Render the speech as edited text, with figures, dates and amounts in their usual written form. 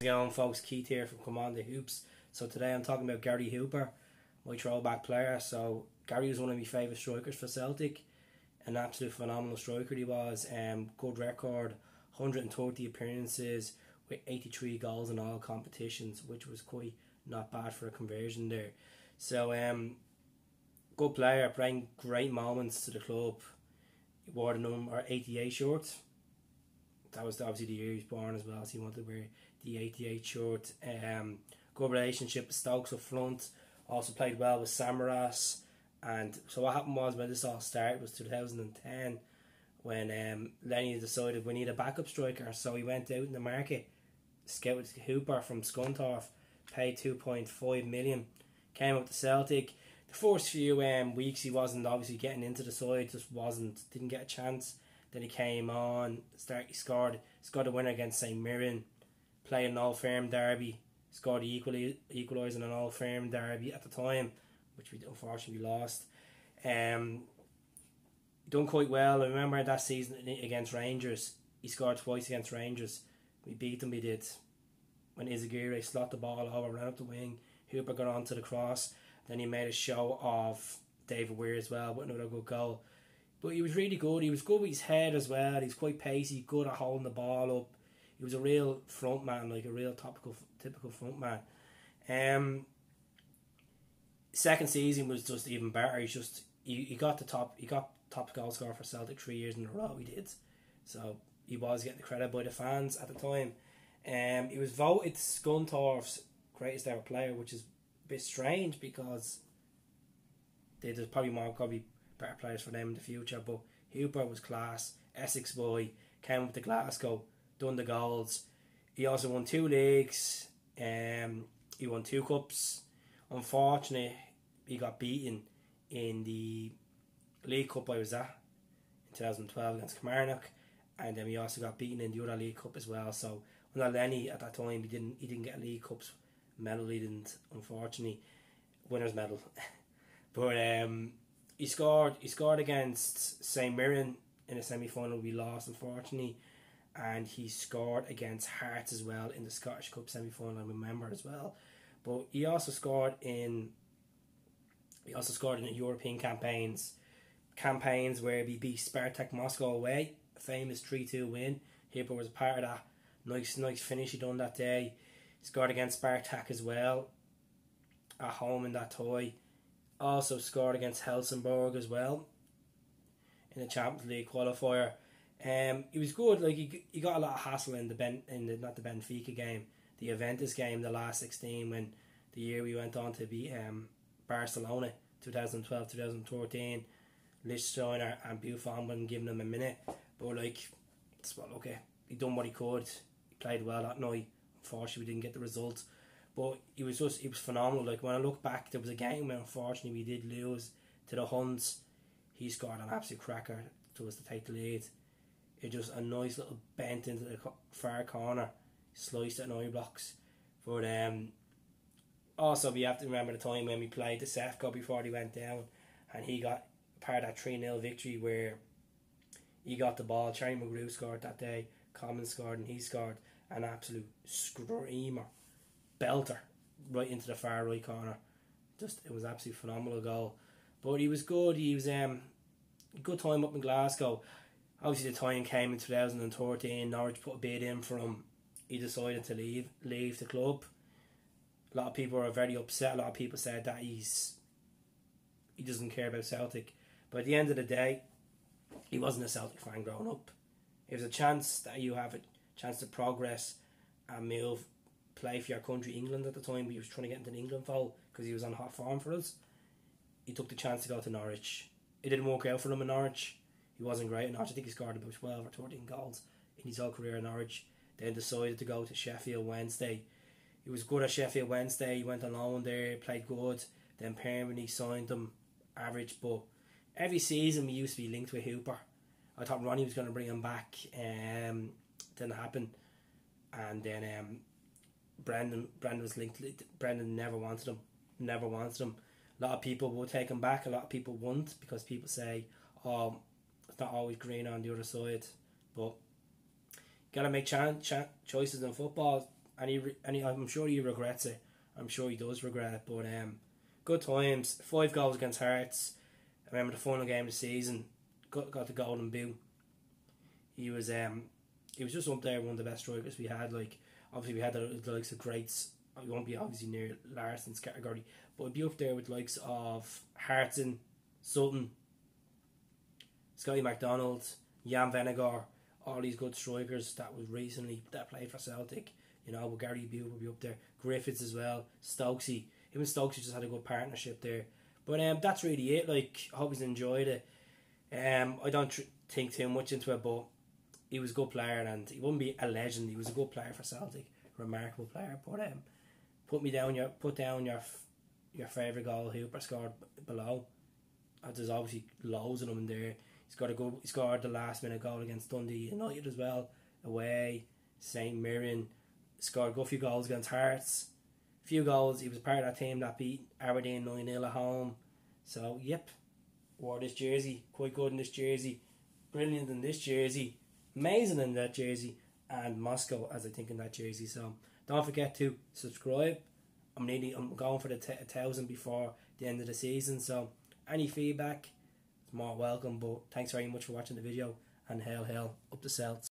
How's it going, folks? Keith here from Cmon the Hoops. So today I'm talking about Gary Hooper, my throwback player. So Gary was one of my favourite strikers for Celtic, an absolute phenomenal striker he was. Good record, 130 appearances with 83 goals in all competitions, which was quite not bad for a conversion there. So good player, bringing great moments to the club. He wore the number 88 shirt. That was obviously the year he was born as well, so he wanted to wear the 88 shirt. Good relationship with Stokes up front. Also played well with Samaras. And so what happened was, when this all started, was 2010, when Lenny decided we need a backup striker. So he went out in the market, scouted Hooper from Scunthorpe, paid 2.5 million, came up to Celtic. The first few weeks he wasn't obviously getting into the side, didn't get a chance. Then he came on, he scored a winner against St Mirren, played an Old Firm derby, scored the equaliser in an Old Firm derby at the time, which we unfortunately lost. Done quite well. I remember that season against Rangers, he scored twice against Rangers. We beat them, we did. When Izagirre slot the ball over, ran up the wing, Hooper got onto the cross. Then he made a show of David Weir as well with another good goal. But he was really good. He was good with his head as well. He's quite pacey, good at holding the ball up. He was a real front man, like a real typical front man. Second season was just even better. He got top goal scorer for Celtic 3 years in a row. He did. So he was getting the credit by the fans at the time. He was voted Scunthorpe's greatest ever player, which is a bit strange because there's probably better players for them in the future. But Hooper was class. Essex boy, came up to Glasgow, done the goals. He also won 2 leagues. He won 2 cups. Unfortunately, he got beaten in the League Cup I was at in 2012 against Kilmarnock, and then he also got beaten in the other League Cup as well. So under Lenny at that time, he didn't get a League Cups medal. He didn't, unfortunately, winner's medal. But he scored against St Mirren in the semi-final. We lost, unfortunately, and he scored against Hearts as well in the Scottish Cup semi-final, I remember as well. But he also scored in the European campaigns where we beat Spartak Moscow away, a famous 3-2 win. Hooper was a part of that. Nice finish he done that day. He scored against Spartak as well at home in that tie. Also scored against Helsingborg as well in the Champions League qualifier. He was good. Like he got a lot of hassle in not the Benfica game, the Juventus game, the last 16, when the year we went on to beat Barcelona, 2012-2013. Lichtsteiner and Buffon wasn't giving him a minute, but he done what he could. He played well that night. Unfortunately, we didn't get the results. But he was phenomenal. Like, when I look back, there was a game where unfortunately we did lose to the Huns. He scored an absolute cracker to us to take the lead. It just a nice little bent into the far corner, sliced at 9 blocks. But also we have to remember the time when we played the Sefco before they went down, and he got part of that 3-0 victory where he got the ball. Cherry McGrew scored that day, Commons scored, and he scored an absolute screamer, belter, right into the far right corner. It was absolutely phenomenal goal. But he was good. He was a good time up in Glasgow. Obviously the time came in 2013. Norwich put a bid in for him. He decided to leave the club. A lot of people were very upset. A lot of people said that he doesn't care about Celtic. But at the end of the day, he wasn't a Celtic fan growing up. It was a chance that you have a chance to progress and move, play for your country, England at the time. He was trying to get into the England fold because he was on hot form for us. He took the chance to go to Norwich. It didn't work out for him in Norwich. He wasn't great in Norwich. I think he scored about 12 or 13 goals in his whole career in Norwich. Then decided to go to Sheffield Wednesday. He was good at Sheffield Wednesday. He went on loan there, played good. Then permanently signed him, average. But every season we used to be linked with Hooper. I thought Ronnie was going to bring him back. Didn't happen. And then Brendan was linked. Brendan never wanted him. A lot of people will take him back. A lot of people won't, because people say, "Oh, it's not always green on the other side." But you gotta make choices in football, I'm sure he regrets it. I'm sure he does regret it. But good times. 5 goals against Hearts. I remember the final game of the season. Got the golden boot. He was just up there, one of the best strikers we had. Like, obviously we had the likes of greats. We won't be obviously near Larson's category, but we'd be up there with the likes of Hartson, Sutton, Scotty MacDonald, Jan Venegar, all these good strikers that played for Celtic. You know, with Gary Hooper would be up there. Griffiths as well. Stokesy. Him and Stokesy just had a good partnership there. But that's really it. Like, I hope he's enjoyed it. I don't think too much into it, but he was a good player, and he wouldn't be a legend. He was a good player for Celtic, remarkable player. But put down your favourite goal Hooper scored below. There's obviously loads of them in there. He scored the last minute goal against Dundee United as well, away. St Mirren, scored a good few goals against Hearts. A few goals. He was part of that team that beat Aberdeen 9-0 at home. So yep, wore this jersey, quite good in this jersey, brilliant in this jersey, amazing in that jersey, and Moscow as I think in that jersey. So don't forget to subscribe. I'm going for the 1,000 before the end of the season. So any feedback is more welcome. But thanks very much for watching the video, and hail up the Celts.